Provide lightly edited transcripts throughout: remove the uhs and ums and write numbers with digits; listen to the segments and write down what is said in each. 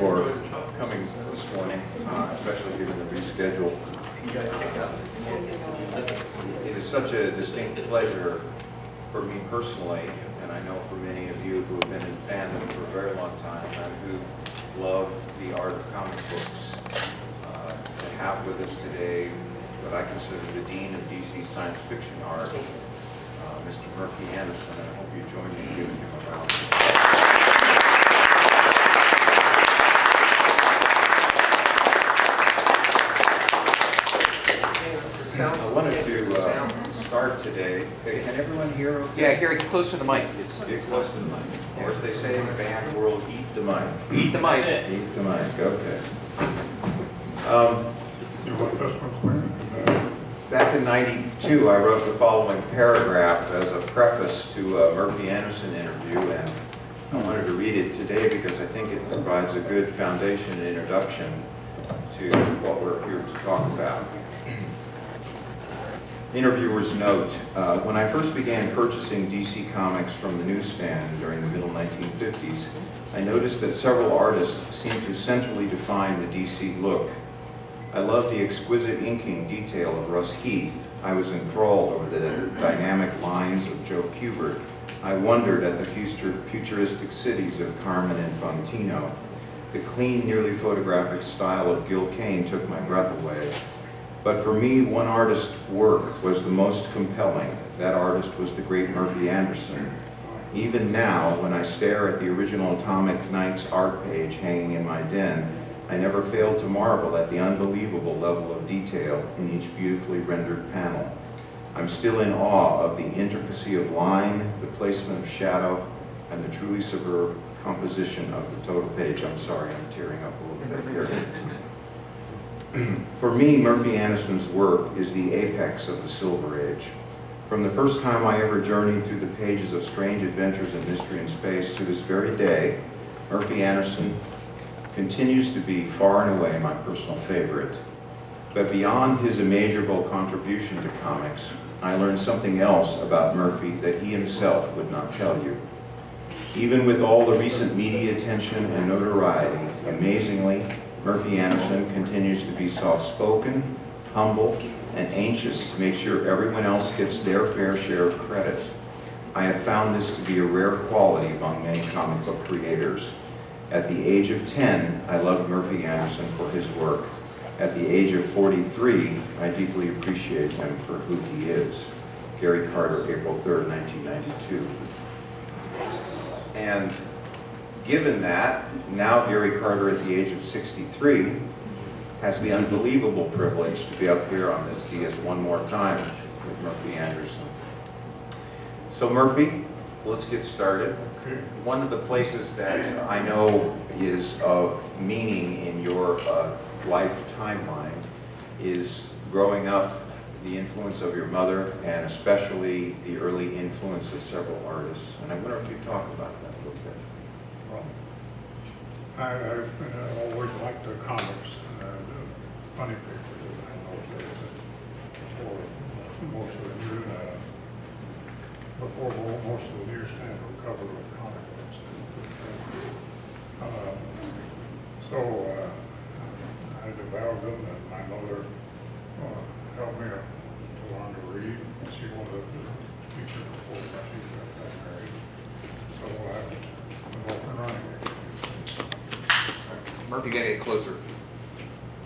for coming this morning, especially given the reschedule. It is such a distinct pleasure for me personally, and I know for many of you who have been in fandom for a very long time and who love the art of comic books, to have with us today what I consider the Dean of DC Science Fiction Art, Mr. Murphey Anderson, and I hope you join me in giving him a round of applause. I wanted to start today. Can everyone hear okay? Yeah, Gary, get close to the mic. Get close to the mic. Or as they say in the band world, eat the mic. Eat the mic. Eat the mic, okay. You want this one clear? Back in '92, I wrote the following paragraph as a preface to a Murphey Anderson interview, and I wanted to read it today because I think it provides a good foundation and introduction to what we're here to talk about. Interviewer's note, when I first began purchasing DC Comics from the newsstand during the middle 1950s, I noticed that several artists seemed to centrally define the DC look. I loved the exquisite inking detail of Russ Heath. I was enthralled over the dynamic lines of Joe Kubert. I wondered at the futuristic cities of Carmen and Fontino. The clean, nearly photographic style of Gil Kane took my breath away. But for me, one artist's work was the most compelling. That artist was the great Murphey Anderson. Even now, when I stare at the original Atomic Knights art page hanging in my den, I never fail to marvel at the unbelievable level of detail in each beautifully rendered panel. I'm still in awe of the intricacy of line, the placement of shadow, and the truly superb composition of the total page. I'm sorry, I'm tearing up a little bit here. For me, Murphey Anderson's work is the apex of the Silver Age. From the first time I ever journeyed through the pages of Strange Adventures in Mystery and Space to this very day, Murphey Anderson continues to be far and away my personal favorite. But beyond his immeasurable contribution to comics, I learned something else about Murphy that he himself would not tell you. Even with all the recent media attention and notoriety, amazingly, Murphey Anderson continues to be soft-spoken, humble, and anxious to make sure everyone else gets their fair share of credit. I have found this to be a rare quality among many comic book creators. At the age of 10, I loved Murphey Anderson for his work. At the age of 43, I deeply appreciate him for who he is. Gary Carter, April 3rd, 1992. And given that, now Gary Carter at the age of 63 has the unbelievable privilege to be up here on this dais one more time with Murphey Anderson. So Murphy, let's get started. Okay. One of the places that I know is of meaning in your life timeline is growing up, the influence of your mother, and especially the early influence of several artists. And I wonder if you talk about that a little bit. Well, I've always liked the comics and funny papers in those days. Before most of the newsstand were covered with comic books. I devoured them, and my mother helped me to learn to read. She wanted a teacher before she got married. So I went off and running. Murphy, gotta get closer.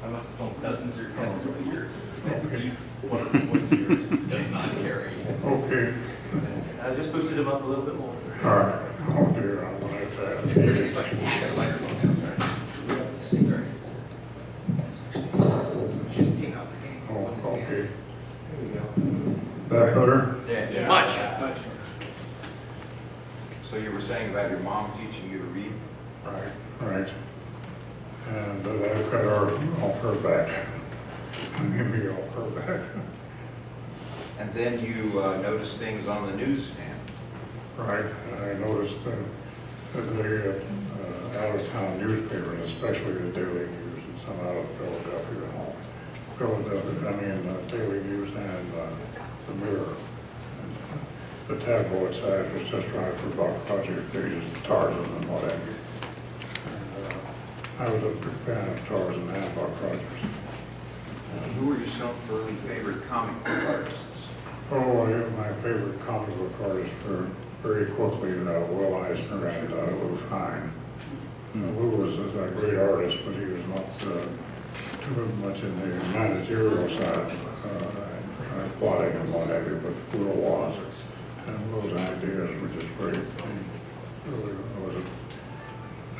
I must have filmed dozens or tens over the years. One of the voice yours does not carry. Okay. I just boosted him up a little bit more. All right. Oh dear, I want to It's like a tag of microphone now, sorry. Just came out this game. Oh, okay. That better? Yeah. Much. So you were saying about your mom teaching you to read? Right. And that got her off her back. And me off her back. And then you noticed things on the newsstand. Right. I noticed that the out-of-town newspaper, and especially the Daily News, and some out of Philadelphia and all. Daily News and the Mirror. And the tabloid side was just right for about project pages, Tarzan and what have you. I was a big fan of Tarzan and Bob Rogers. Who were some early favorite comic book artists? Oh, my favorite comic book artists were very quickly Will Eisner and Lou Fine. Lou was a great artist, but he was not too much in the managerial side, plotting and what have you, but Will was. And Will's ideas were just great. He really was,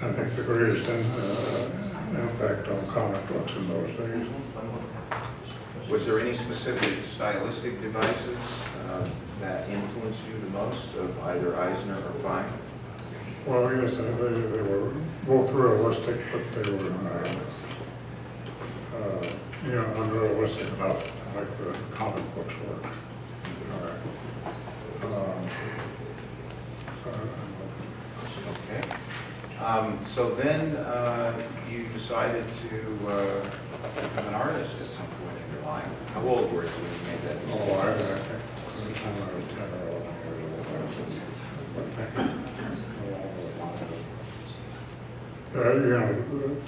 I think, the greatest impact on comic books in those days. Was there any specific stylistic devices that influenced you the most of either Eisner or Fine? Well, yes, they were both realistic, but they were, unrealistic enough, like the comic books were. Okay. So then you decided to become an artist at some point in your life. How old were you when you made that decision? Oh, I think by the time I was 10 or 11 years old, I was thinking along those lines.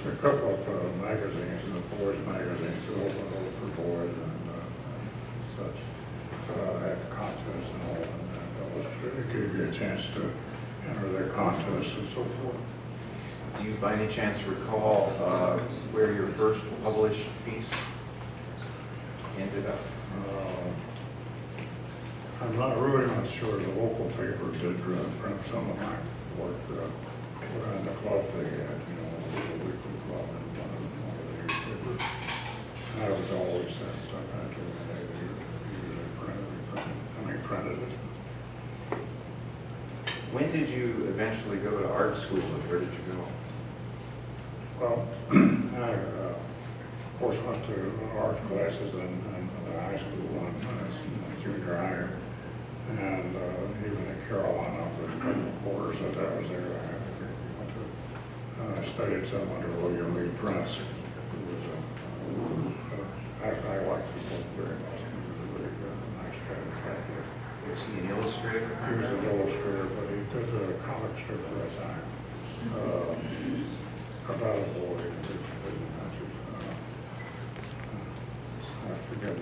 A couple of magazines, the boys' magazines, open those for boys and such, had contests and all, and it gave you a chance to enter their contests and so forth. Do you by any chance recall where your first published piece ended up? I'm really not sure. The local paper did print some of my work. In the club they had, the weekly club and one of the newspapers. And I was always that stuff after they usually printed it. When did you eventually go to art school and where did you go? Well, I, of course, went to art classes in high school and junior high, and even at Carolina for a couple of quarters that I was there. I studied some under William Lee Prince, who was I liked his book very much. He was a very nice guy. Was he an illustrator? He was an illustrator, but he did a comic strip for a time. About a boy who I forget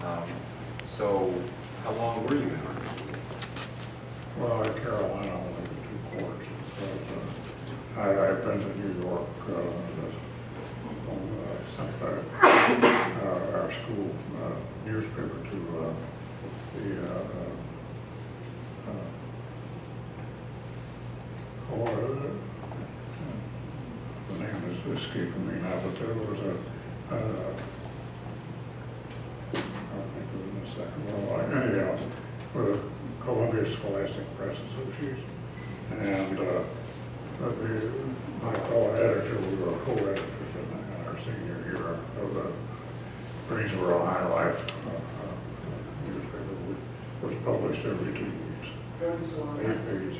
now. So how long were you in art school? Well, at Carolina, only 2 quarters. I've been to New York, sent our school newspaper to the name is escaping me now, but there was I'll think of it in a second. Well, anyhow, with the Columbia Scholastic Press Association, and my fellow editor, we were co-editors in our senior year of the Greensboro High Life newspaper, which was published every 2 weeks. 8 pages.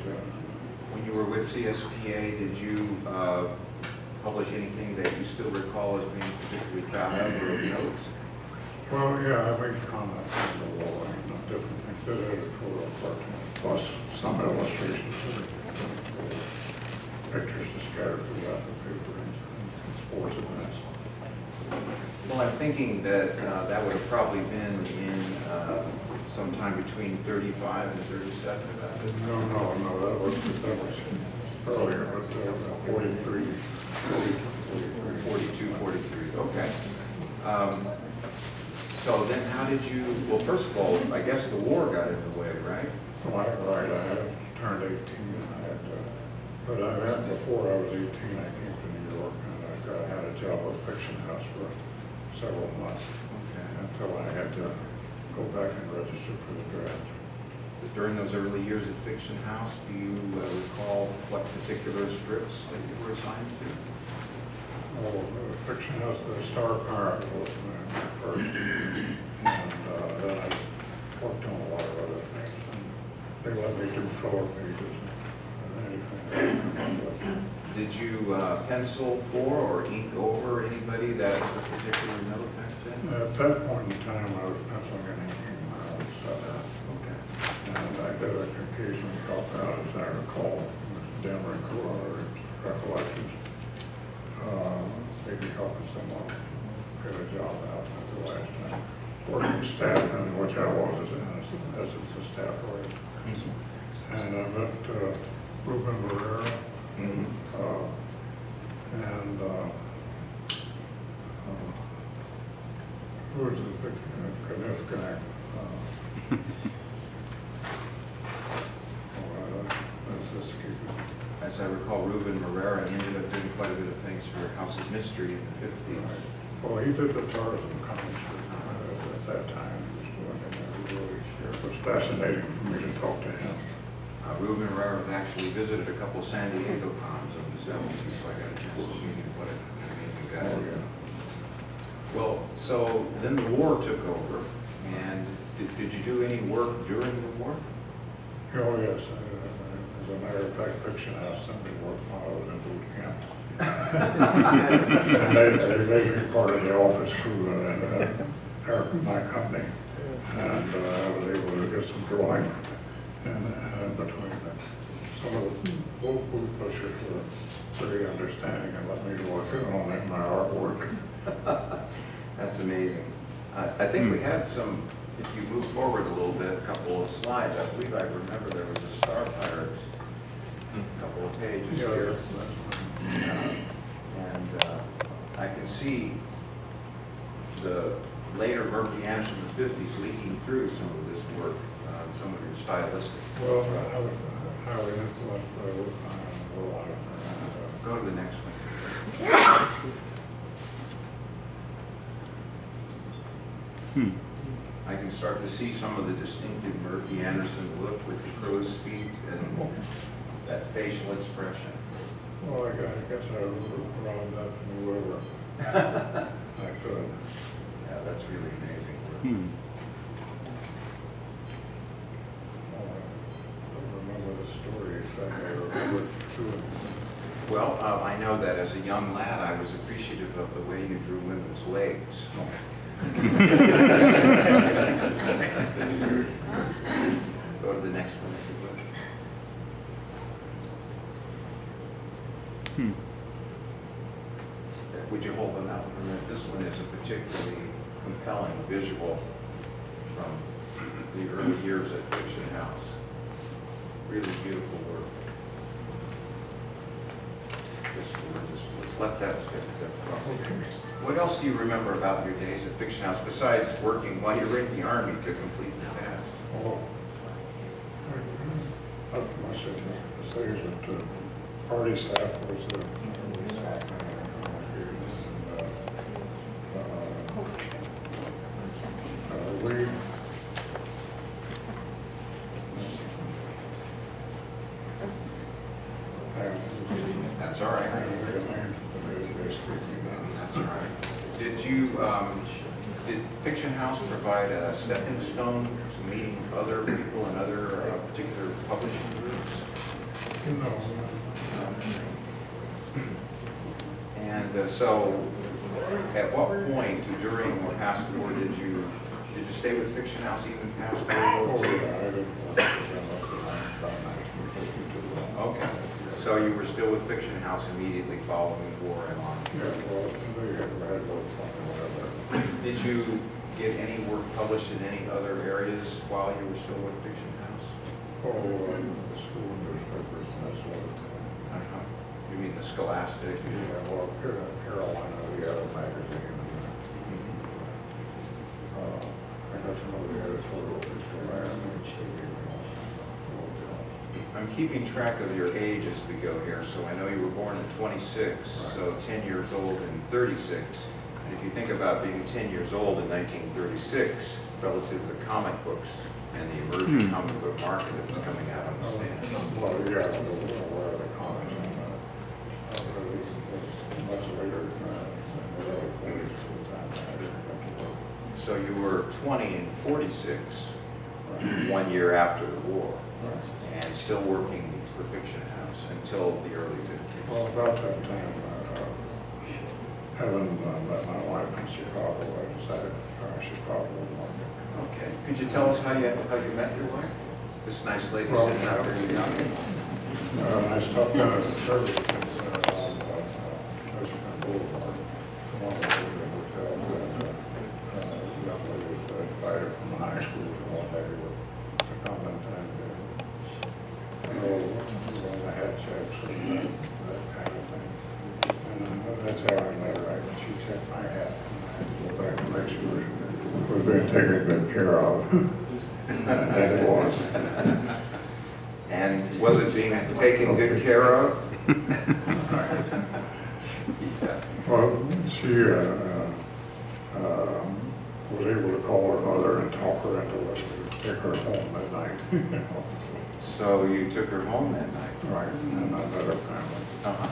When you were with CSPA, did you publish anything that you still recall as being particularly proud of or of note? Well, yeah, I made comments on the law and different things, did editorial cartoon, plus some illustrations, pictures scattered throughout the paper and sports events. Well, I'm thinking that that would have probably been in sometime between 35 and 37. No, that was earlier, but 43, 42, 43, okay. So then how did you, well, first of all, I guess the war got in the way, right? Right, I had turned 18, but before I was 18, I came to New York and I had a job with Fiction House for several months until I had to go back and register for the draft. During those early years at Fiction House, do you recall what particular strips that you were assigned to? Oh, Fiction House, the Star Pirate was my first, and then I worked on a lot of other things. And they let me do filler pages and anything. Did you pencil for or ink over anybody that was a particular note back then? At that point in time, I was penciling and inking my own stuff. Okay. And I did occasionally help out, as I recall, with Denver and helping someone get a job out at the last time. Working staff, and which I was as a staff writer. And I met Ruben Barrera, and who was the big Kniff Connect? As I recall, Ruben Herrera ended up doing quite a bit of things for House of Mystery in the 50s. Well, he did the Tarzan comics at that time. He was doing it, and it was fascinating for me to talk to him. Ruben Herrera actually visited a couple San Diego cons of the 70s, so I got a chance to meet him. What an amazing guy. Oh, yeah. Well, so then the war took over, and did you do any work during the war? Oh, yes. As a matter of fact, Fiction House sent me work while I was in boot camp. And they made me part of the office crew and my company. And I was able to get some drawing in between them. Some of the boot pushers were pretty understanding and let me work on my artwork. That's amazing. I think we had some, if you move forward a little bit, a couple of slides, I believe I remember there was a Star Pirates, a couple of pages here. And I can see the later Murphey Anderson in the 50s leaking through some of this work, some of your stylistic. Well, I was highly influenced by a lot of Go to the next one. I can start to see some of the distinctive Murphy Anderson look with the crow's feet and that facial expression. Well, I guess I robbed that from whoever I could. Yeah, that's really amazing work. I don't remember the story exactly. I remember two. Well, I know that as a young lad, I was appreciative of the way you drew women's legs. Go to the next one, if you would. Would you hold them out for a minute? This one is a particularly compelling visual from the early years at Fiction House. Really beautiful work. Just gorgeous. Let's let that stick. What else do you remember about your days at Fiction House besides working while you were in the Army to complete the task? Oh, nothing much to say is that party staff was we That's all right. That's all right. Did Fiction House provide a stepping stone to meeting with other people and other particular publishing groups? No. And so, at what point during or past the war did you stay with Fiction House even past World War II? Okay. So you were still with Fiction House immediately following the war and on? Yeah, well, they had work on whatever. Did you get any work published in any other areas while you were still with Fiction House? Oh, the school newspapers and that sort of thing. You mean the Scholastic? Yeah, well, Carolina, the Yellow magazine. I got to know the editorial beforehand. I'm keeping track of your age as we go here, so I know you were born in 26, so 10 years old in 36. And if you think about being 10 years old in 1936, relative to the comic books and the emerging comic book market that was coming out on the stand. Well, yeah, I was aware of the comics, and it was much later than the early 40s to the time I got to work. So you were 20 in 46, 1 year after the war, and still working for Fiction House until the early 50s. Well, about that time, having met my wife in Chicago, I decided Chicago was market. Okay. Could you tell us how you met your wife? This nice lady sitting out there in the audience. I stopped in at the service on Michigan Boulevard. being taken good care of. That it was. And was it being taken good care of? Yeah. Well, she was able to call her mother and talk her into letting me take her home that night. You know. So you took her home that night? Right, and I met her family. Uh-huh.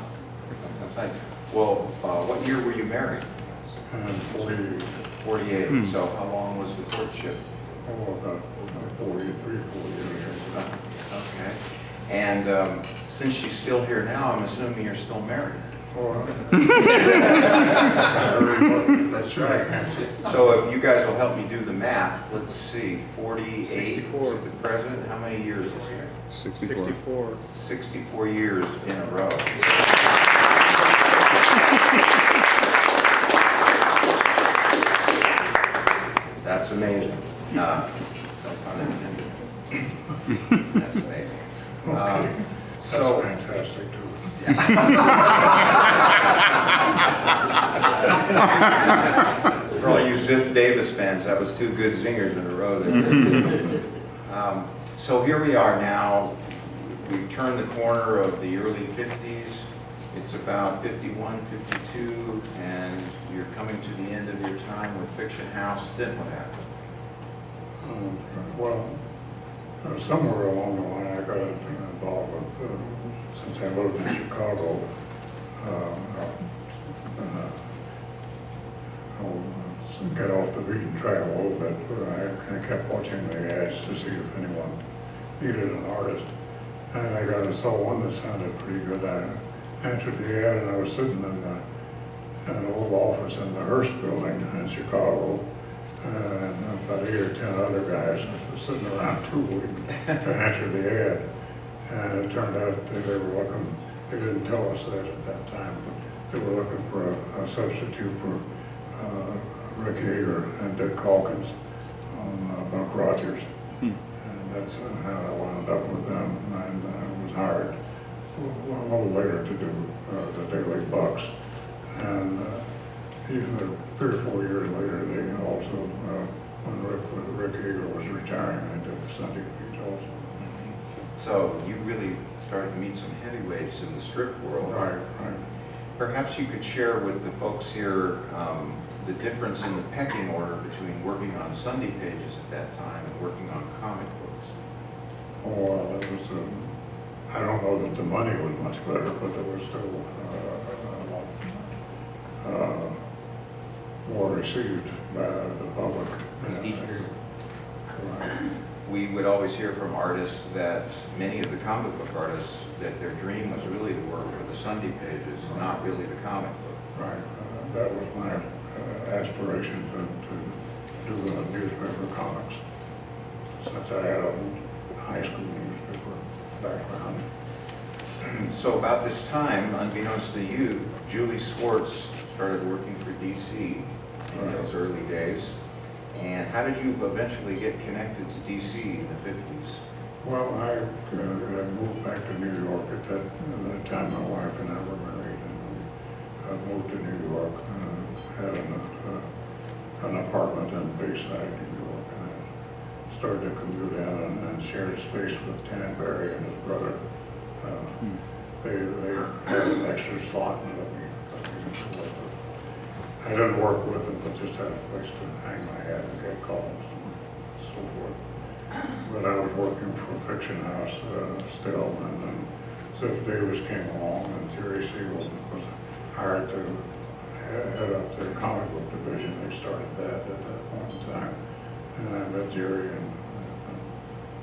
That sounds nice. Well, what year were you married? And 48, 48. So how long was the courtship? about 43, 4 years. Okay. And since she's still here now, I'm assuming you're still married. That's right. So if you guys will help me do the math, let's see, 48 to the present, how many years is there? 64. 64 years in a row. That's amazing. No pun intended. That's amazing. Okay. So, That's fantastic too. for all you Ziff Davis fans, that was two good zingers in a row there. So here we are now. We've turned the corner of the early 50s. It's about 51, 52, and you're coming to the end of your time with Fiction House. Then what happened? Well, somewhere along the line I got involved with, since I lived in Chicago, I'll get off the beaten track a little bit, but I kept watching the ads to see if anyone needed an artist. And I saw one that sounded pretty good. I answered the ad, and I was sitting in an old office in the Hearst building in Chicago, and about 8 or 10 other guys were sitting around too waiting to answer the ad. And it turned out that they were looking, they didn't tell us that at that time, but they were looking for a substitute for Rick Yeager and Dick Calkins on Buck Rogers. And that's how I wound up with them, and I was hired a little later to do the Daily Bucks. And even 3 or 4 years later, they also, when Rick Yeager was retiring, I did the Sunday Page also. So you really started to meet some heavyweights in the strip world. Right. Perhaps you could share with the folks here the difference in the pecking order between working on Sunday pages at that time and working on comic books. Oh, that was, I don't know that the money was much better, but it was still more received by the public. Prestigious. We would always hear from artists that, many of the comic book artists, that their dream was really to work for the Sunday pages, not really the comic books. Right. That was my aspiration to do newspaper comics, since I had a high school newspaper background. So about this time, unbeknownst to you, Julie Swartz started working for DC in those early days. And how did you eventually get connected to DC in the 50s? Well, I moved back to New York at that time. My wife and I were married, and we moved to New York. Had an apartment in Bayside, New York, and I started to commute in and shared space with Dan Barry and his brother. They had an extra slot and let me work with. I didn't work with them, but just had a place to hang my hat and get calls and so forth. But I was working for Fiction House still, and then Ziff Davis came along, and Jerry Siegel was hired to head up their comic book division. They started that at that point in time, and I met Jerry, and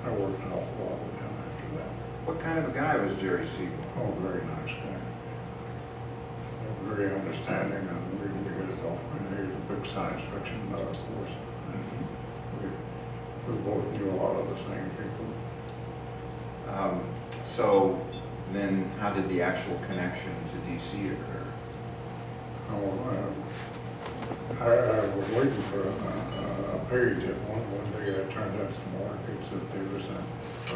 I worked an awful lot with him after that. What kind of a guy was Jerry Siegel? Oh, very nice guy. Very understanding, and we hit it off. And he was a big science fiction nut, of course. And we both knew a lot of the same people. So then how did the actual connection to DC occur? Oh, I was waiting for a page, and one day I turned in some more gigs that Davis and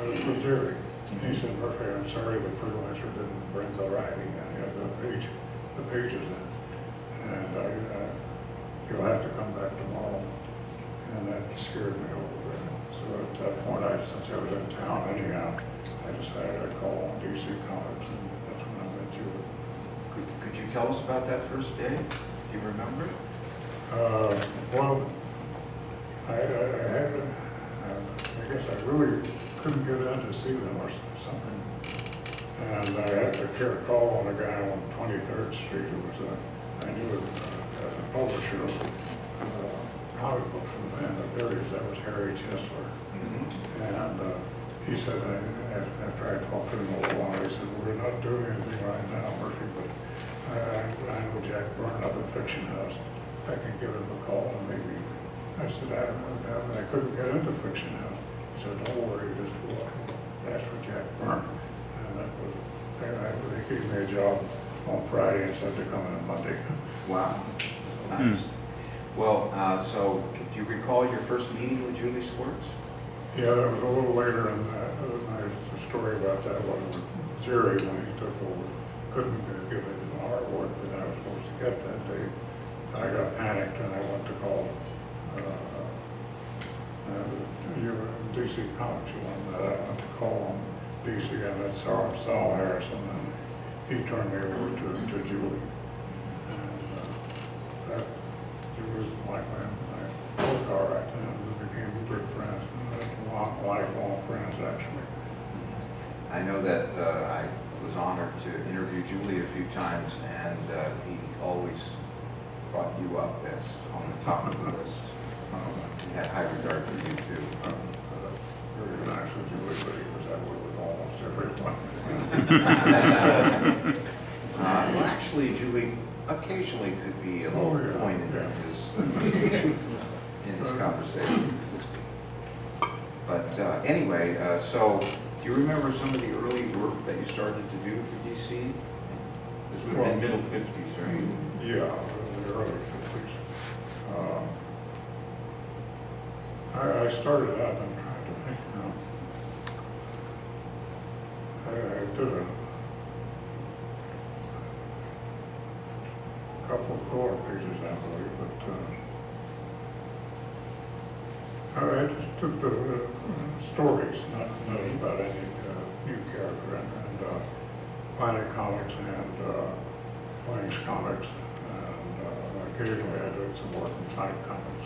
it was with Jerry. He said, "Murphy, I'm sorry the freelancer didn't bring the writing and the pages in, and you'll have to come back tomorrow." And I since I was in town anyhow, I decided I'd call on DC Comics, and that's when I met you. Could you tell us about that first day? Do you remember? Well, I guess I really couldn't get in to see them or something. And I had to get a call on a guy on 23rd Street who was, I knew as a publisher of comic books from in the 30s. That was Harry Chesler. And he said, after I talked to him a little while, he said, we're not doing anything right now, Murphy, but I know Jack Byrne up at Fiction House. I can give him a call and maybe, I said, I couldn't get into Fiction House. He said, don't worry, just go up and ask for Jack Byrne. And that was, they gave me a job on Friday and said to come in Monday. Wow, that's nice. Well, so do you recall your first meeting with Julie Swartz? Yeah, that was a little later, and the story about that was with Jerry when he took over. Couldn't give me the artwork that I was supposed to get that day. I got panicked and I went to call DC Comics. I went to call on DC and that's Sal Harrison, and he turned me over to Julie. And that she was like my co-star right then. We became good friends, lifelong friends actually. I know that I was honored to interview Julie a few times, and he always brought you up as on the top of the list. He had high regard for you too. Very nice with Julie, but he was that way with almost everyone. Well, actually, Julie occasionally could be a little pointed in his conversation. But anyway, so do you remember some of the early work that you started to do for DC? This would have been middle 50s, right? Yeah, in the early 50s. I started out, I'm trying to think now. I did a couple of color pages, I believe, but I just took the stories, not about any new character, and Planet Comics and Wings Comics, and occasionally I did some work in Type Comics.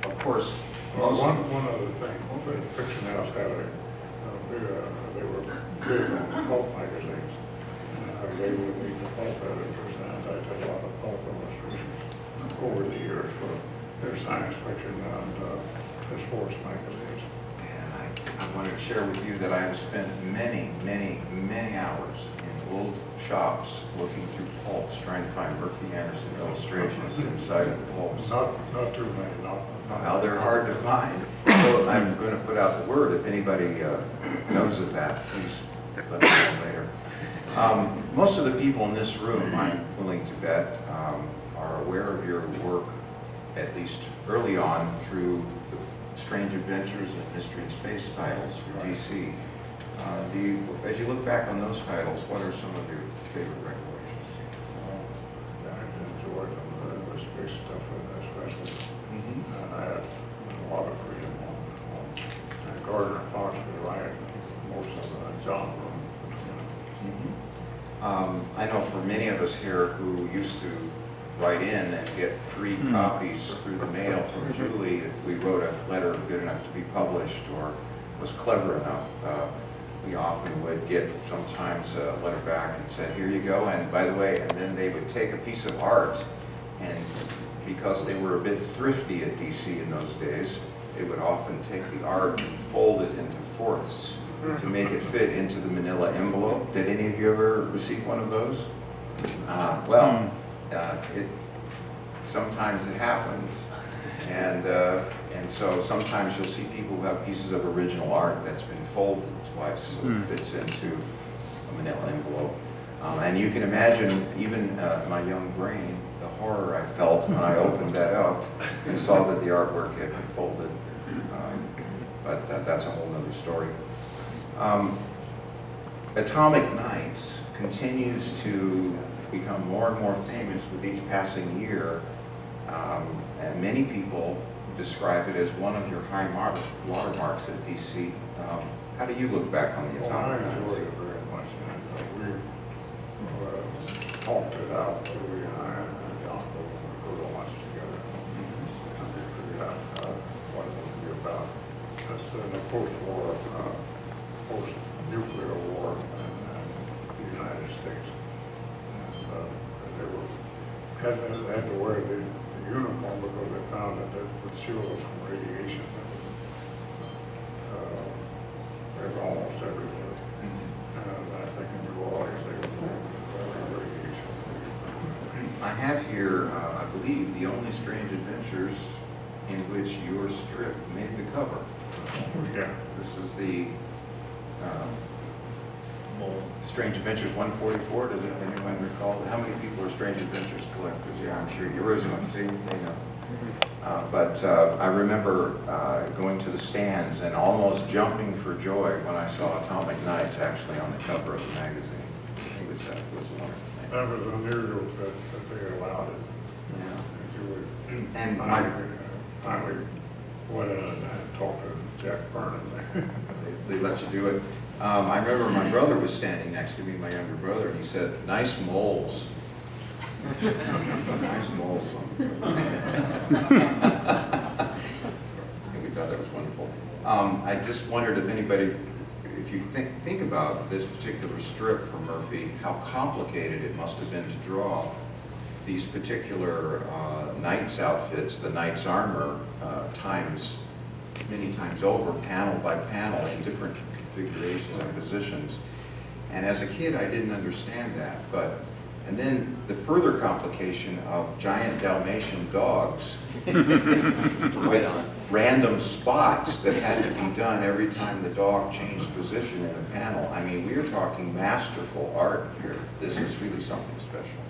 Of course, One other thing, Fiction House had they were big on pulp magazines. They would meet the pulp editors, and I did a lot of pulp illustrations over the years for their science fiction and their sports magazines. and I wanted to share with you that I have spent many hours in old shops looking through pulps, trying to find Murphey Anderson illustrations inside of pulps. Not too many, not. Now, they're hard to find. So I'm going to put out the word. If anybody knows of that, please let me know later. Most of the people in this room, I'm willing to bet, are aware of your work, at least early on, through the Strange Adventures and Mystery in Space titles for DC. As you look back on those titles, what are some of your favorite recollections? I enjoyed them, the space stuff especially. And I had a lot of freedom on Gardner Fox was writing most of the genre. I know for many of us here who used to write in and get free copies through the mail from Julie, if we wrote a letter good enough to be published or was clever enough, we often would get sometimes a letter back and said, here you go, and by the way, and then they would take a piece of art, and because they were a bit thrifty at DC in those days, they would often take the art and fold it into fourths to make it fit into the manila envelope. Did any of you ever receive one of those? Sometimes it happens, and so sometimes you'll see people who have pieces of original art that's been folded twice so it fits into a manila envelope. And you can imagine, even my young brain, the horror I felt when I opened that up and saw that the artwork had been folded. But that's a whole other story. Atomic Knights continues to become more and more famous with each passing year, and many people describe it as one of your high watermarks at DC. How do you look back on the Well, I atomic enjoyed magazine? it very much, and we talked it out, Louis and I, and John, we go to lunch together. And we figured out what it would be about. That's in the post-war, post-nuclear war in the United States. And they had to wear the uniform because they found that it would shield them from radiation. There's almost everywhere. And I think in New Orleans, they were radiation. I have here, I believe, the only Strange Adventures in which your strip made the cover. Yeah. This is the Strange Adventures 144. Does anyone recall? How many people are Strange Adventures collectors? Yeah, I'm sure you're one. See, they know. But I remember going to the stands and almost jumping for joy when I saw Atomic Nights actually on the cover of the magazine. It was wonderful. That was unusual that they allowed it. Yeah. And And finally went in and talked to Jack Burnham. they let you do it. I remember my brother was standing next to me, my younger brother, and he said, "Nice moles." Nice moles. And we thought that was wonderful. I just wondered if anybody, if you think about this particular strip from Murphy, how complicated it must have been to draw these particular Knights outfits, the Knights armor, many times over, panel by panel, in different configurations and positions. And as a kid, I didn't understand that. And then the further complication of giant Dalmatian dogs with random spots that had to be done every time the dog changed position in a panel. I mean, we're talking masterful art here. This is really something special.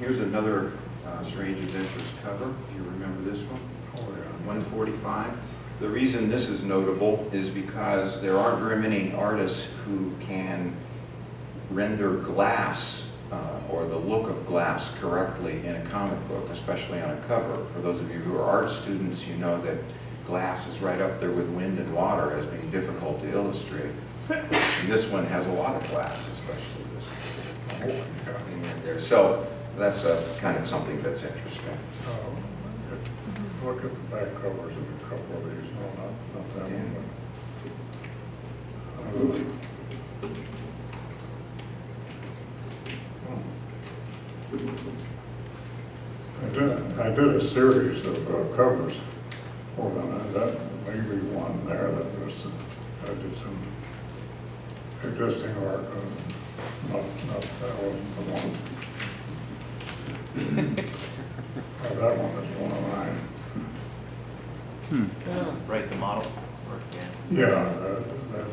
Here's another Strange Adventures cover. Do you remember this one? Oh, yeah. 145. The reason this is notable is because there aren't very many artists who can render glass or the look of glass correctly in a comic book, especially on a cover. For those of you who are art students, you know that glass is right up there with wind and water as being difficult to illustrate. And this one has a lot of glass, especially this in there. So that's kind of something that's interesting. Look at the back covers of a couple of these. No, not that one. I did a series of covers for them, and that may be one there that was, I did some existing art, that wasn't the one. That one is one of mine. Right, the model. Yeah,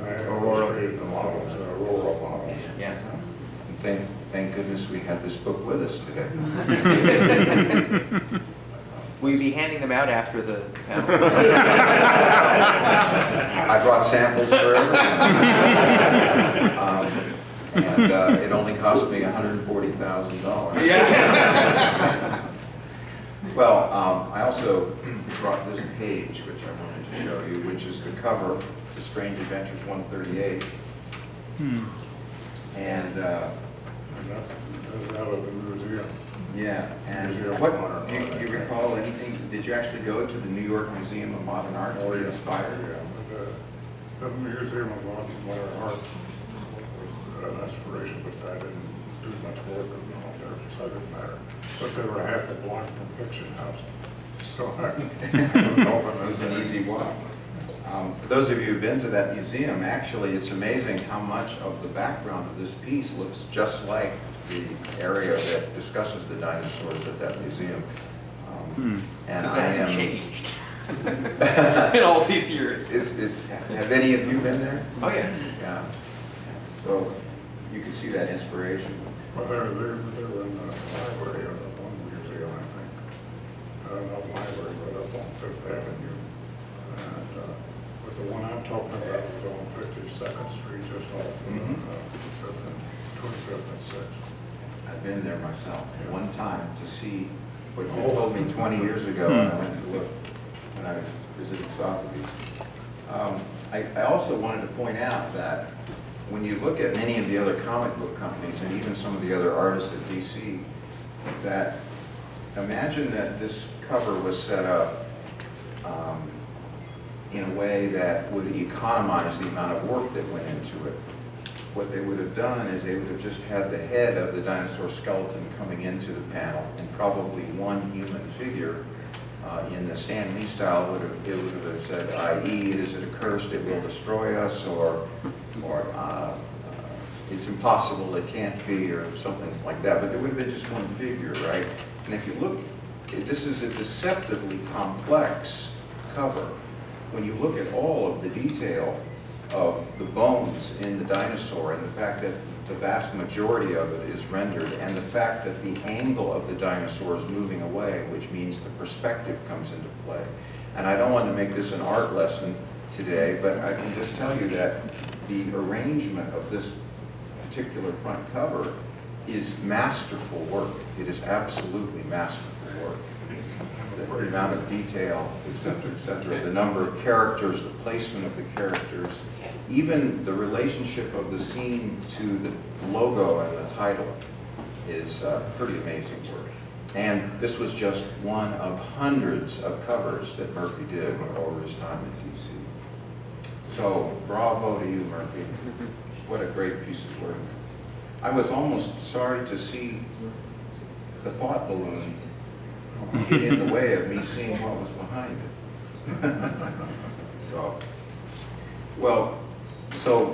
I illustrated the models, Aurora models. Yeah. Thank goodness we had this book with us today. Will you be handing them out after the panel? I brought samples for everyone. And it only cost me $140,000. Yeah. Well, I also brought this page, which I wanted to show you, which is the cover to Strange Adventures 138. And that's out of the museum. yeah, and Museum of what Modern do you Art, I think. recall anything? Did you actually go to the New York Museum of Modern Art? Were you inspired? Yeah, but, the Museum of Modern Art was an inspiration, but I didn't do much work on their subject matter. But they were half a block from Fiction House, so It was an easy walk. For those of you who've been to that museum, actually it's amazing how much of the background of this piece looks just like the area that discusses the dinosaurs at that museum. And Because I that am... hasn't changed in all these years. Have any of you been there? Oh, yeah. Yeah. So you can see that inspiration. Well, they're in the library of one museum, I think. Not library, but up on Fifth Avenue. And, but the one I'm talking about is on 52nd Street, just off Fifth and 25th and 6th. I've been there myself one time to see what you told me 20 years ago when I went to look when I was visiting Sotheby's. I also wanted to point out that when you look at many of the other comic book companies and even some of the other artists at DC, that imagine that this cover was set up in a way that would economize the amount of work that went into it. What they would have done is they would have just had the head of the dinosaur skeleton coming into the panel, and probably one human figure in the Stan Lee style would have said, i.e., is it accursed, it will destroy us, or it's impossible, it can't be, or something like that. But there would have been just one figure, right? And if you look, this is a deceptively complex cover. When you look at all of the detail of the bones in the dinosaur and the fact that the vast majority of it is rendered, and the fact that the angle of the dinosaur is moving away, which means the perspective comes into play. And I don't want to make this an art lesson today, but I can just tell you that the arrangement of this particular front cover is masterful work. It is absolutely masterful work. The amount of detail, et cetera, the number of characters, the placement of the characters, even the relationship of the scene to the logo and the title is pretty amazing work. And this was just one of hundreds of covers that Murphy did over his time at DC. So bravo to you, Murphy. What a great piece of work. I was almost sorry to see the thought balloon get in the way of me seeing what was behind it. So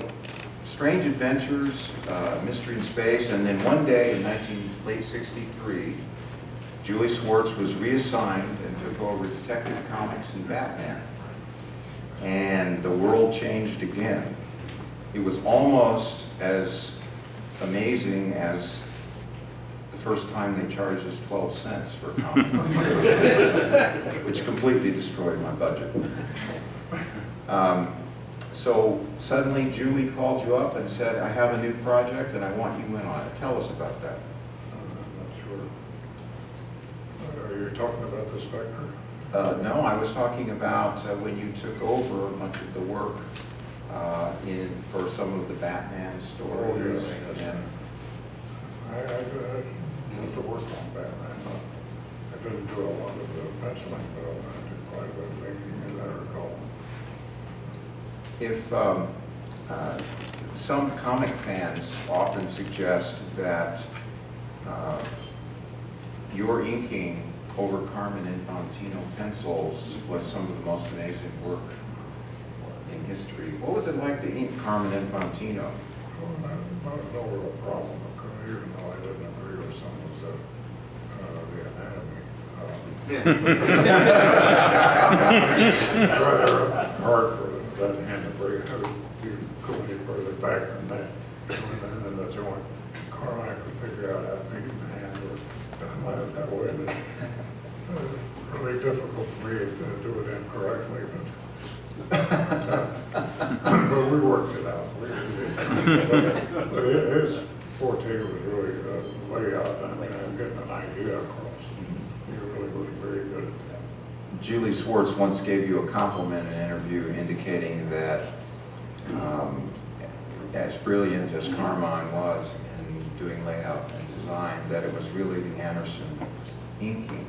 Strange Adventures, Mystery in Space, and then one day in late '63, Julie Swartz was reassigned and took over Detective Comics and Batman. And the world changed again. It was almost as amazing as the first time they charged us 12 cents for a comic book, which completely destroyed my budget. So suddenly Julie called you up and said, I have a new project and I want you in on it. Tell us about that. I'm not sure. Are you talking about the Spectre? No, I was talking about when you took over a bunch of the work for some of the Batman stories. Oh, yes. And I got to work on Batman. I didn't do a lot of the penciling, but I did quite a bit of making, as I recall. If some comic fans often suggest that your inking over Carmen Infantino pencils was some of the most amazing work in history. What was it like to ink Carmen Infantino? Well, not a real problem, even though I didn't agree with some of the anatomy. It's rather hard for that hand to break. You go any further back than that, and then the joint. Carmine could figure out how feet and hand were done that way. And it's really difficult for me to do it incorrectly, but we worked it out. But his forte was really layout and getting an idea across. He really was very good at that. Julie Swartz once gave you a compliment in an interview indicating that as brilliant as Carmine was in doing layout and design, that it was really the Anderson inking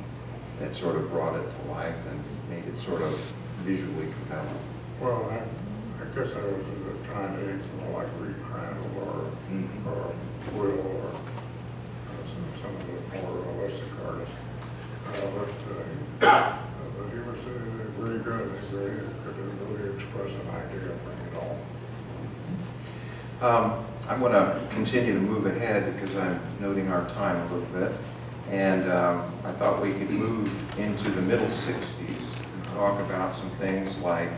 that sort of brought it to life and made it sort of visually compelling. Well, I guess I was trying to ink more like Reed Crandall or Will or some of the more realistic artists. But he was very good. He could really express an idea and bring it all. I'm going to continue to move ahead because I'm noting our time a little bit. And I thought we could move into the middle 60s and talk about some things like,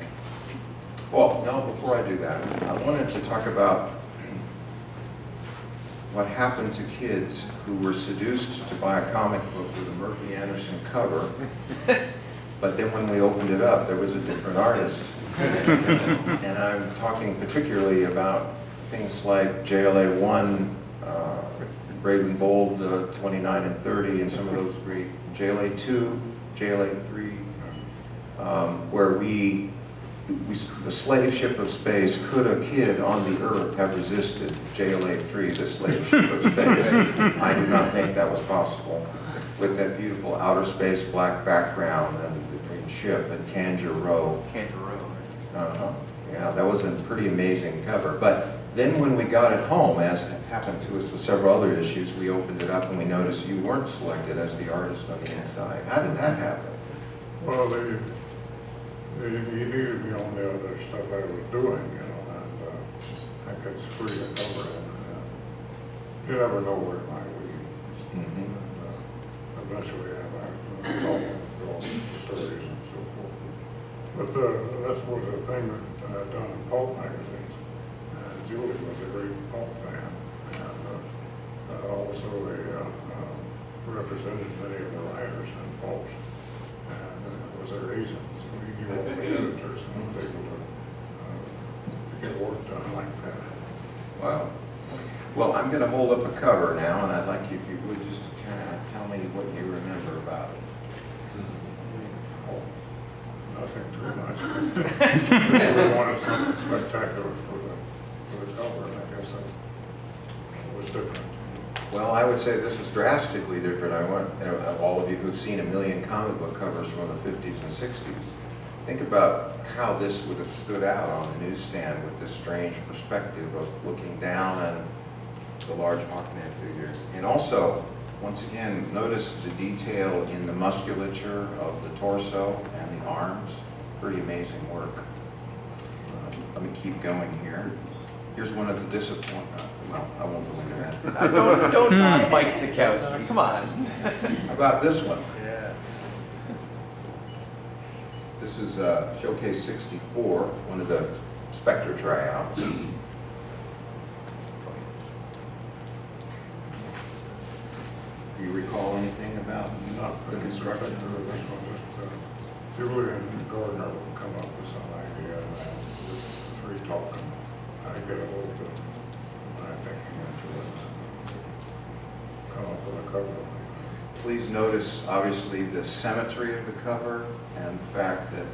well, no, before I do that, I wanted to talk about what happened to kids who were seduced to buy a comic book with a Murphey Anderson cover, but then when we opened it up, there was a different artist. And I'm talking particularly about things like JLA1 brave and bold 29 and 30, and some of those great JLA 2, JLA 3, where the slave ship of space, could a kid on the Earth have resisted JLA 3, the slave ship of space? I do not think that was possible. With that beautiful outer space black background and the green ship and Kanjar Row. Yeah, that was a pretty amazing cover. But then when we got it home, as happened to us with several other issues, we opened it up and we noticed you weren't selected as the artist on the inside. How did that happen? Well, he needed me on the other stuff I was doing, you know, and I think it's pretty to cover it. You never know where it might lead. Mm-hmm. Eventually I might all stories and so forth. But that was a thing that I'd done in pulp magazines. Julie was a great pulp fan, and also they represented many of the writers in pulps, and was their agent. So he knew all the editors and was able to get work done like that. Wow. Well, I'm going to hold up a cover now, and I'd like you, if you would, just to kind of tell me what you remember about it. Oh, nothing too much. We wanted something spectacular for the cover, and I guess that was different. Well, I would say this is drastically different. I want all of you who've seen a million comic book covers from the 50s and 60s. Think about how this would have stood out on the newsstand with this strange perspective of looking down and the large Hawkman figure. And also, once again, notice the detail in the musculature of the torso and the arms. Pretty amazing work. Let me keep going here. Here's one of the disappointments. Well, I won't go into that. Don't knock Mike Sikowski. Come on. How about this one? Yeah. This is Showcase 64, one of the Spectre tryouts. Do you recall anything about the construction of This this? one, just Julie and Gardner would come up with some idea, and the three talking, I get a hold of my thinking into it, come up with a cover. Please notice, obviously, the symmetry of the cover and the fact that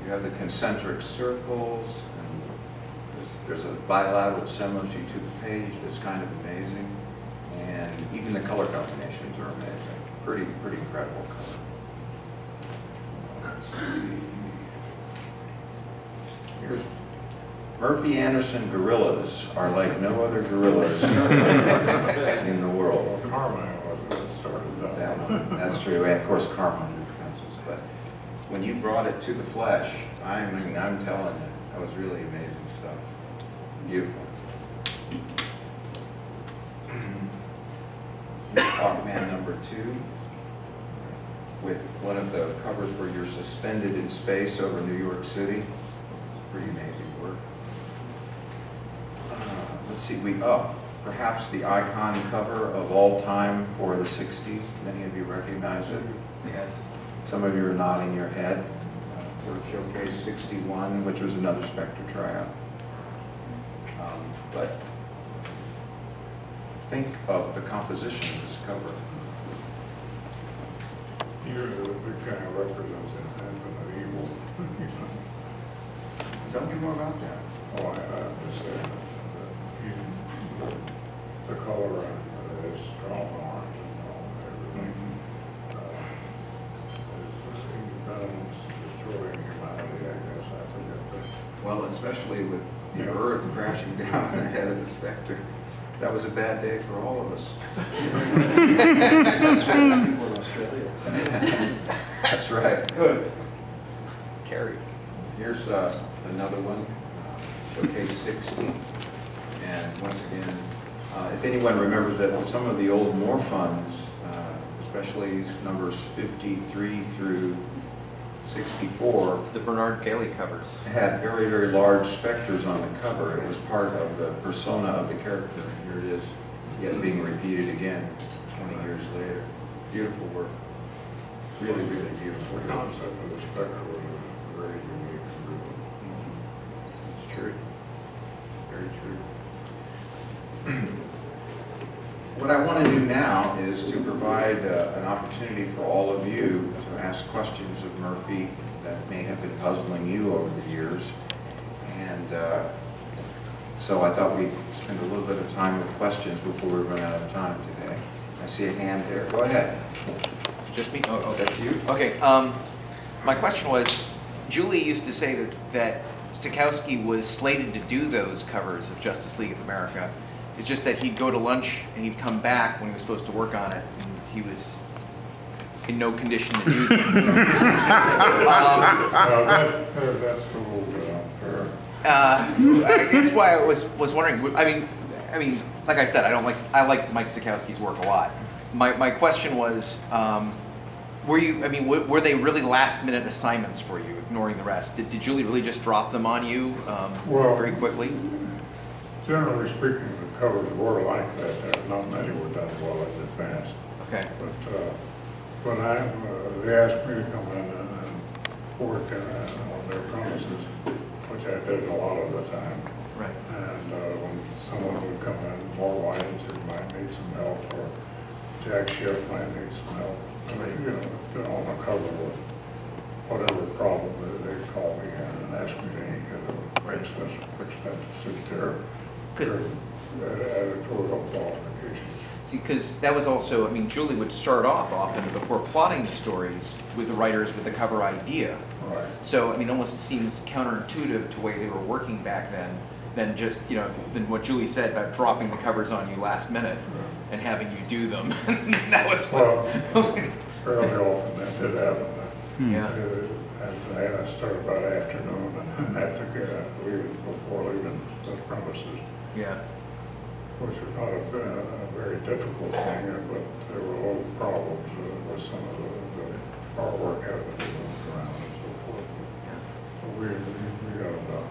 you have the concentric circles, and there's a bilateral symmetry to the page that's kind of amazing. And even the color combinations are amazing. Pretty incredible color. Let's see. Here's Murphey Anderson gorillas are like no other gorillas in the world. Well, Carmine was it that started that one. That's true, and of course Carmine knew pencils. But when you brought it to the flesh, I mean, I'm telling you, that was really amazing stuff. Beautiful. Hawkman number 2, with one of the covers where you're suspended in space over New York City. Pretty amazing work. Let's see, perhaps the icon cover of all time for the 60s. Many of you recognize it. Yes. Some of you are nodding your head. For Showcase 61, which was another Spectre tryout. But think of the composition of this cover. Usually the big kind of represents infinite evil. Tell me more about that. Oh, I just say that the color and his strong arms and all everything. Venom's destroying humanity, I guess. I forget that. Well, especially with the Yeah. Earth crashing down on the head of the Spectre. That was a bad day for all of us. That's right. Good. Carrie. Here's another one, Showcase 60. And once again, if anyone remembers that some of the old Morphons, especially numbers 53 through 64, The Bernard Paley covers. had very, very large specters on the cover. It was part of the persona of the character. Here it is, yet being repeated again 20 years later. Beautiful work. Really, really beautiful. The concept of the Spectre was very unique. It's true. Very true. What I want to do now is to provide an opportunity for all of you to ask questions of Murphy that may have been puzzling you over the years. And so I thought we'd spend a little bit of time with questions before we run out of time today. I see a hand there. Go ahead. It's just me? Oh, That's you? Okay, my question was, Julie used to say that Sikowski was slated to do those covers of Justice League of America. It's just that he'd go to lunch and he'd come back when he was supposed to work on it, and he was in no condition to do them. That's a little bit unfair. That's why I was wondering. I mean, like I said, I like Mike Sikowski's work a lot. My question was, were they really last-minute assignments for you, ignoring the rest? Did Julie really just drop them on you very quickly? Generally speaking, the covers were like that. Not many were done well in advance. Okay. But they asked me to come in and work on their premises, which I did a lot of the time. Right. And when someone would come in, more wines, who might need some help, or Jack Schiff might need some help. They're on the cover with whatever problem they'd call me in and ask me to ink it or fix this, fix that to suit their editorial qualifications. See, because that was also, Julie would start off often before plotting the stories with the writers with the cover idea. Right. So, almost it seems counterintuitive to the way they were working back then, than just, than what Julie said about dropping the covers on you last minute and having you do them. That was Fairly often that did happen. Yeah. I started about afternoon and have to leave before leaving the premises. Yeah. Which was not a very difficult thing, but there were little problems with some of the artwork having to move around and so forth. So we got about.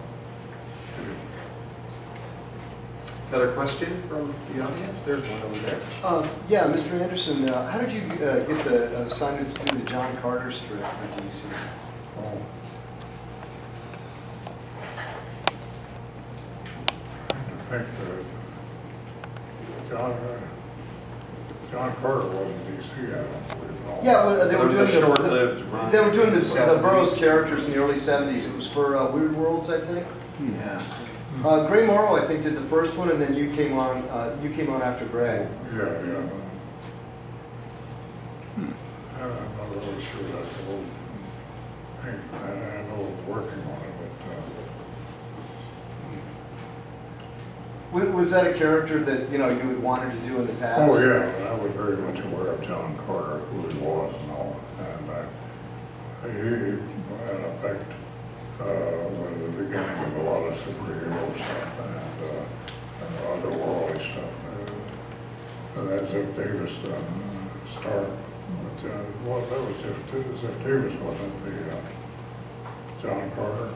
Another question from the audience? There's one over there. Yeah, Mr. Anderson, how did you get the assignment to do the John Carter strip for DC? Oh. I think John Carter wasn't DC, I don't believe. No. Yeah, well, they There were was doing a short-lived run. They were doing in the 70s. Burroughs characters in the early 70s. It was for Weird Worlds, I think. Yeah. Gray Morrow, I think, did the first one, and then you came on. You came on after Gray. Yeah. I'm not really sure that's a little. I know we're working on it, but. Was that a character that you had wanted to do in the past? Oh yeah, I was very much aware of John Carter, who he was and all, and he in effect was the beginning of a lot of superhero stuff and otherworldly stuff. That Ziff Davis started with well, that was Ziff Davis, wasn't the John Carter?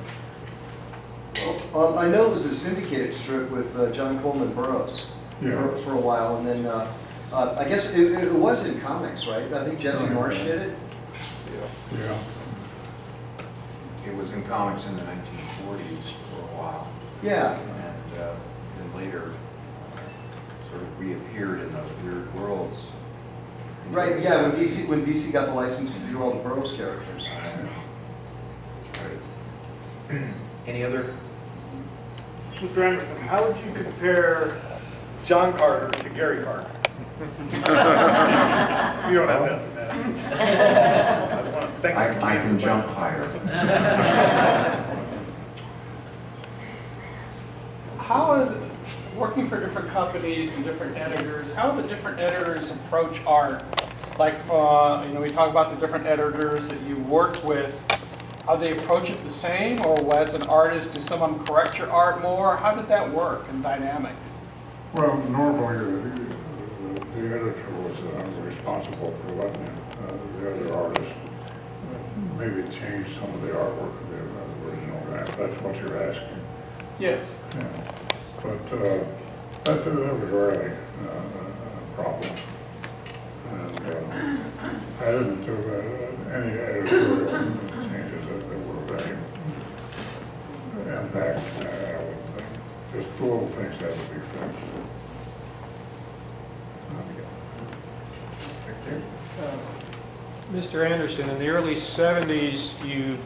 I know it was a syndicated strip with John Coleman Burroughs for a while, and then I guess it was in comics, right? I think Jesse Marsh did it. Yeah. It was in comics in the 1940s for a while. Yeah. And then later sort of reappeared in those Weird Worlds. Right, yeah, when DC got the license to do all the Burroughs characters. That's right. Any other? Mr. Anderson, how would you compare John Carter to Gary Carter? You don't have to answer that. I want to thank you. I can jump higher. How is working for different companies and different editors, how do the different editors approach art? Like, we talk about the different editors that you work with. How they approach it the same, or as an artist, does someone correct your art more? How did that work and dynamic? Well, normally the editor was responsible for letting the other artists maybe change some of the artwork of the original guy, if that's what you're asking. Yes. Yeah. But that was rarely a problem. And I didn't do any editorial changes that were of any impact, I would think. Just little things had to be fixed. there. Mr. Anderson, in the early 70s, you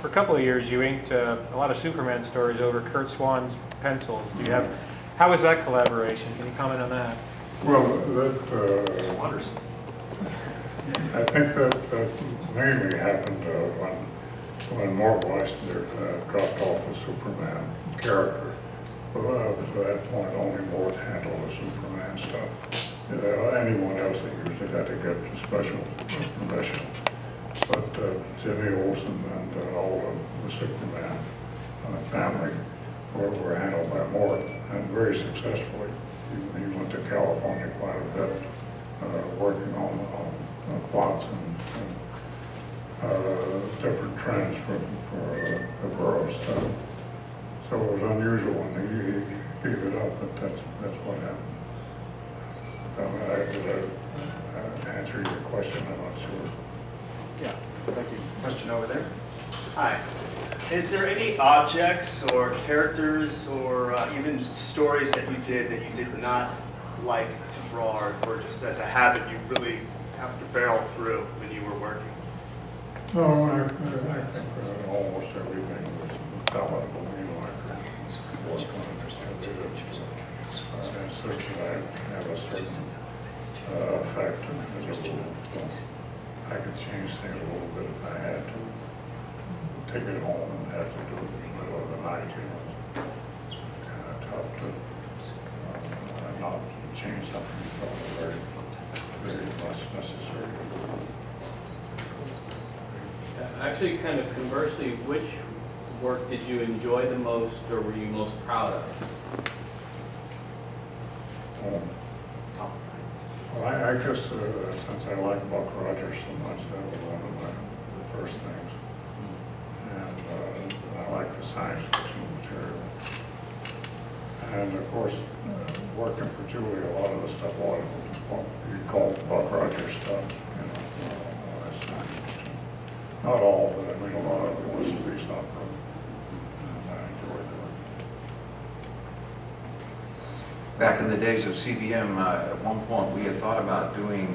for a couple of years, you inked a lot of Superman stories over Kurt Swan's pencils. Do you have, how was that collaboration? Can you comment on that? Well, I think that mainly happened when Mort Eisner dropped off the Superman character. Well, up to that point, only Mort handled the Superman stuff. Anyone else that usually had to get special permission. But Jimmy Olsen and all of the Superman family were handled by Mort, and very successfully. He went to California quite a bit, working on plots and different trends for the borough stuff. So it was unusual when he gave it up, but that's what happened. Did I answer your question? I'm not sure. Yeah, thank you. Question over there? Hi. Is there any objects or characters or even stories that you did not like to draw, or just as a habit you really have to barrel through when you were working? No, I think almost everything was palatable. You know, I could work on it just a bit. Certainly I have a certain effect as a rule. So I could change things a little bit if I had to. Take it home and have to do it in the middle of the night, you know. It's kind of tough to not change something you felt very much necessary. Actually, kind of conversely, which work did you enjoy the most, or were you most proud of? Well, I guess since I like Buck Rogers so much, that was one of the first things. And I like the science fiction material. And of course, working for Julie, a lot of the stuff, what you call Buck Rogers stuff, you know, all that science fiction. Not all, but I mean a lot of it was space opera. And I enjoyed it. Back in the days of CBM, at one point we had thought about doing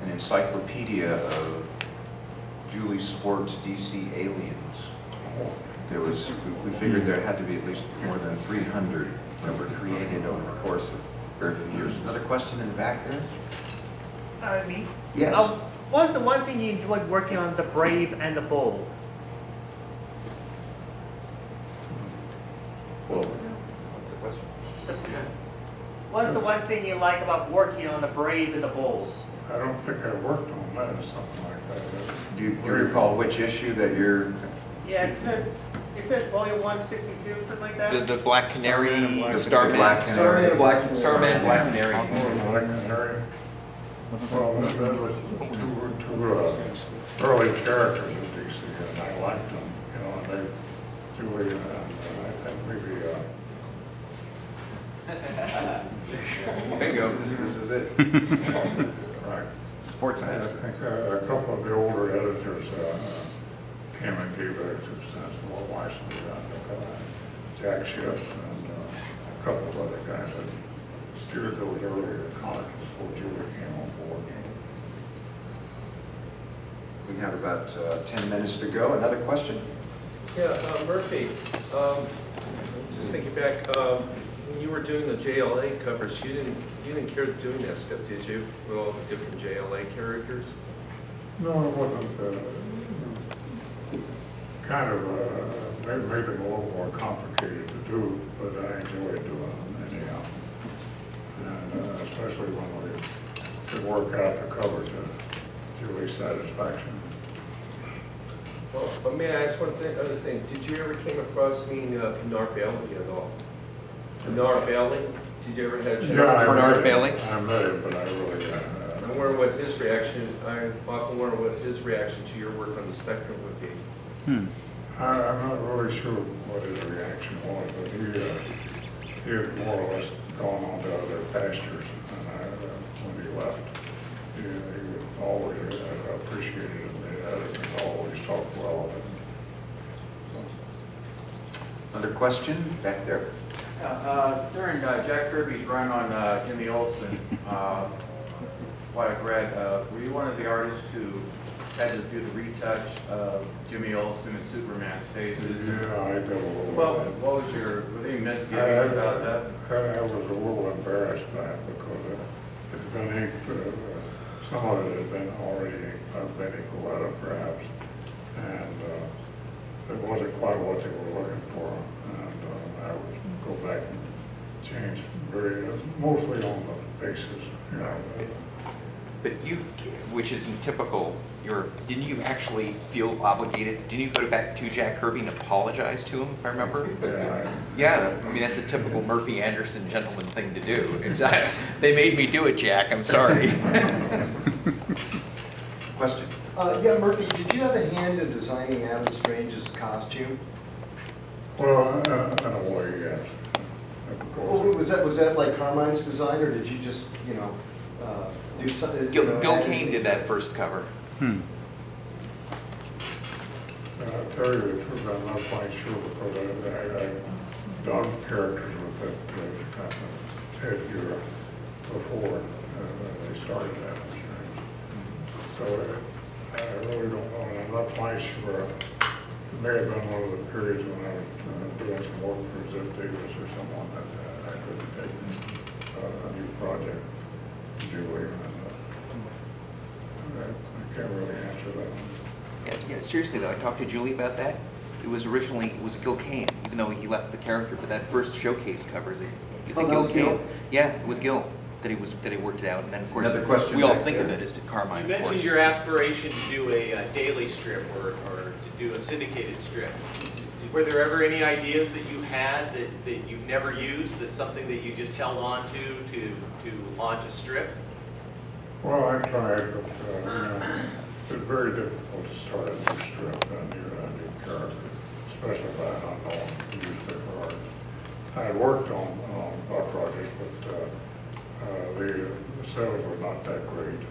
an encyclopedia of Julie Swartz DC aliens. There was, we figured there had to be at least more than 300 that were created over the course of very few years. Another question in the back there? Me? Yes. What was the one thing you enjoyed working on The Brave and the Bold? Well, what's the question? What's the one thing you like about working on The Brave and the Bold? I don't think I worked on that or something like that. Do you recall which issue that you're? Yeah, it said volume 162, something like that? The Black Canary, Starman. Starman. Black Canary. Starman, Black Canary. Black Canary. Well, that was two early characters in DC, and I liked them, you know, and they, Julie, and I think maybe, There you go. This is it. right. Sports I nights. think a couple of the older editors came and gave it to Sensible Wisely, Jack Schiff, and a couple of other guys that steered those earlier comics before Julie came on board. We have about 10 minutes to go. Another question? Yeah, Murphy, just thinking back, when you were doing the JLA covers, you didn't care doing that stuff, did you? With all the different JLA characters? No, it wasn't. Kind of made them a little more complicated to do, but I enjoyed doing them anyhow. And especially when we could work out the cover to Julie's satisfaction. Well, but may I ask one other thing? Did you ever came across meeting Pinar Bailey at all? Pinar Bailey? Did you ever have a chance? Yeah, Bernard Bailey? I met him, but I really. I wonder what his reaction. I often wonder what his reaction to your work on the spectrum would be. I'm not really sure what his reaction was, but he had more or less gone on to other pastures, and when he left, he always appreciated it. The editors always talked well of it. Another question back there? During Jack Kirby's run on Jimmy Olsen, what I've read, were you one of the artists who had to do the retouch of Jimmy Olsen and Superman's faces? Yeah, I did a little Well, bit. what was your, were there any misgivings about that? I was a little embarrassed by it because it had been inked, some of it had been already inked, been Inked perhaps, and it wasn't quite what they were looking for. And I would go back and change mostly on the faces, you know. But you, which isn't typical, didn't you actually feel obligated? Didn't you go back to Jack Kirby and apologize to him, if I remember? Yeah, I mean, that's a typical Murphey Anderson gentleman thing to do. They made me do it, Jack, I'm sorry. Question? Yeah, Murphy, did you have a hand in designing Adam Strange's costume? Well, in a way, yes. Well, was that like Carmine's design, or did you just, you know, do something? Bill Kane did that first cover. I'll tell you the truth, I'm not quite sure because I've done characters with that kind of headgear before they started that insurance. So I really don't know, and I'm not quite sure. It may have been one of the periods when I was doing some work for Ziff Davis or someone that I could have taken a new project, Julie, and I can't really answer that one. Yeah, seriously though, I talked to Julie about that. It was Gil Kane, even though he left the character, but that first showcase cover, is it Gil Kane? Yeah, it was Gil that he worked it out, and then of course we all think of it as Carmine. You mentioned your aspiration to do a daily strip or to do a syndicated strip. Were there ever any ideas that you had that you've never used, that's something that you just held on to launch a strip? Well, I tried, but it's very difficult to start a new strip, a new character, especially by an unknown newspaper artist. I had worked on projects, but the sales were not that great.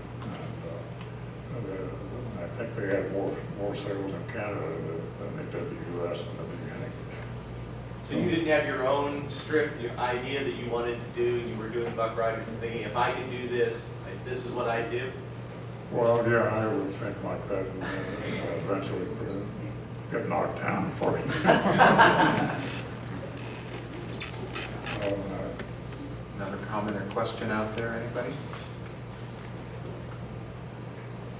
And I think they had more sales in Canada than they did the U.S. in the beginning. So you didn't have your own strip, your idea that you wanted to do, you were doing Buck Riders and thinking, if I can do this, this is what I do? Well, yeah, I would think like that and eventually get knocked down for it. Another comment or question out there, anybody?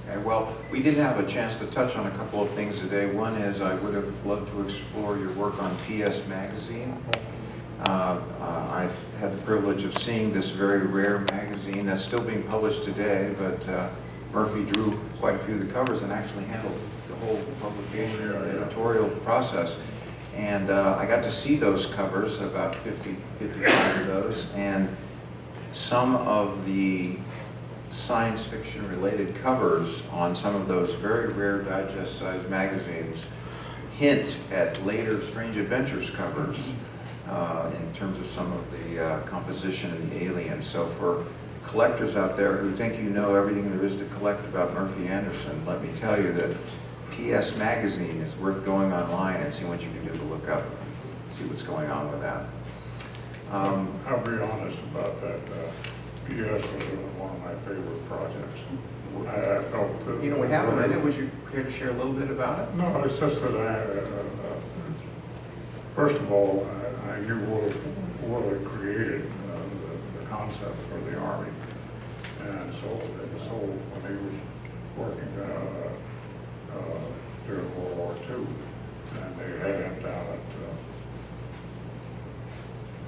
Okay, well, we did have a chance to touch on a couple of things today. One is I would have loved to explore your work on PS Magazine. I've had the privilege of seeing this very rare magazine that's still being published today, but Murphy drew quite a few of the covers and actually handled the whole publication and editorial process. And I got to see those covers, about 55 of those, and some of the science fiction related covers on some of those very rare digest sized magazines hint at later Strange Adventures covers in terms of some of the composition and the aliens. So for collectors out there who think you know everything there is to collect about Murphey Anderson, let me tell you that PS Magazine is worth going online and seeing what you can do to look up, see what's going on with that. I'll be honest about that. PS was one of my favorite projects. I felt that... You know, we have a minute. Would you care to share a little bit about it? No, it's just that first of all, I knew what had created the concept for the Army. And so when he was working during World War II, and they had him down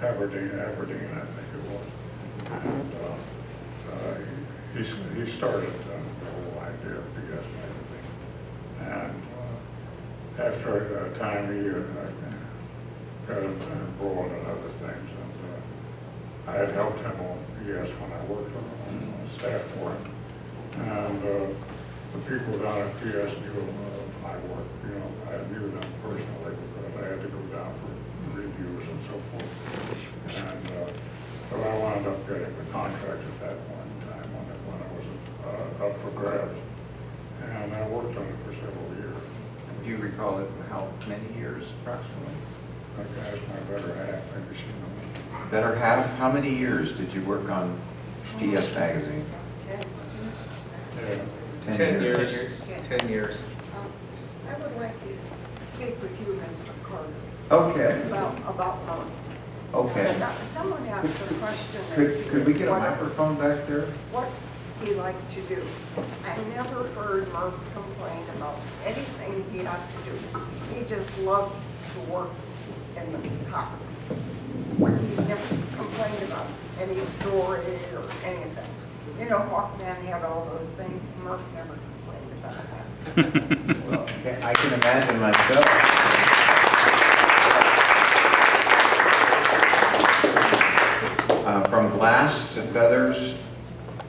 at Aberdeen, I think it was. And he started the whole idea of PS Magazine. And after a time, he got embroiled in other things. And I had helped him on PS when I worked on staff for him. And the people down at PS knew my work. You know, I knew them personally because I had to go down for reviews and so forth. And so I wound up getting the contract at that point in time when it was up for grabs. And I worked on it for several years. Do you recall it, how many years approximately? I can ask my better half, maybe she knows. Better half? How many years did you work on PS Magazine? Yeah. 10 years. 10 years. I would like to speak with you, Mr. Carter, Okay, about Murphy. okay. Someone asked a question. Could we get a what- microphone back there? What he liked to do. I never heard Murph complain about anything he had to do. He just loved to work in the comics. He never complained about any story or anything. You know, Hawkman had all those things. Murph never complained about that. Well, I can imagine myself. From glass to feathers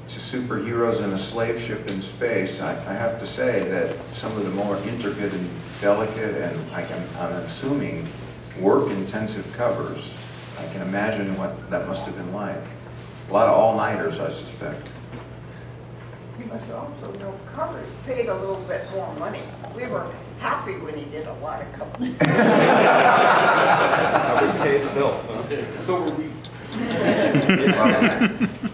to superheroes in a slave ship in space, I have to say that some of the more intricate and delicate and I'm assuming work-intensive covers, I can imagine what that must have been like. A lot of all-nighters, I suspect. He must also know covers paid a little bit more money. We were happy when he did a lot of covers. Covers paid the bills, huh? So were we.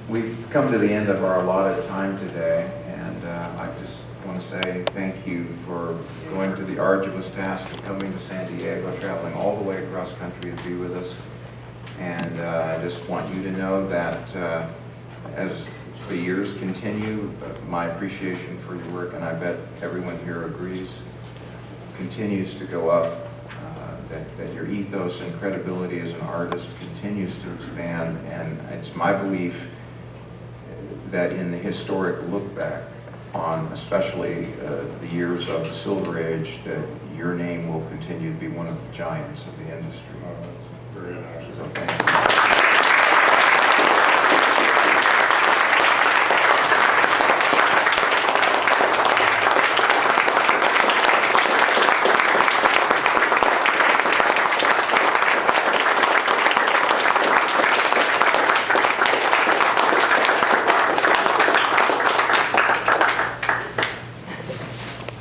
We've come to the end of our allotted time today, and I just want to say thank you for going to the arduous task of coming to San Diego, traveling all the way across country to be with us. And I just want you to know that as the years continue, my appreciation for your work, and I bet everyone here agrees, continues to go up. That your ethos and credibility as an artist continues to expand, and it's my belief that in the historic look back on especially the years of the Silver Age, that your name will continue to be one of the giants of the industry. Very nice. So thank you.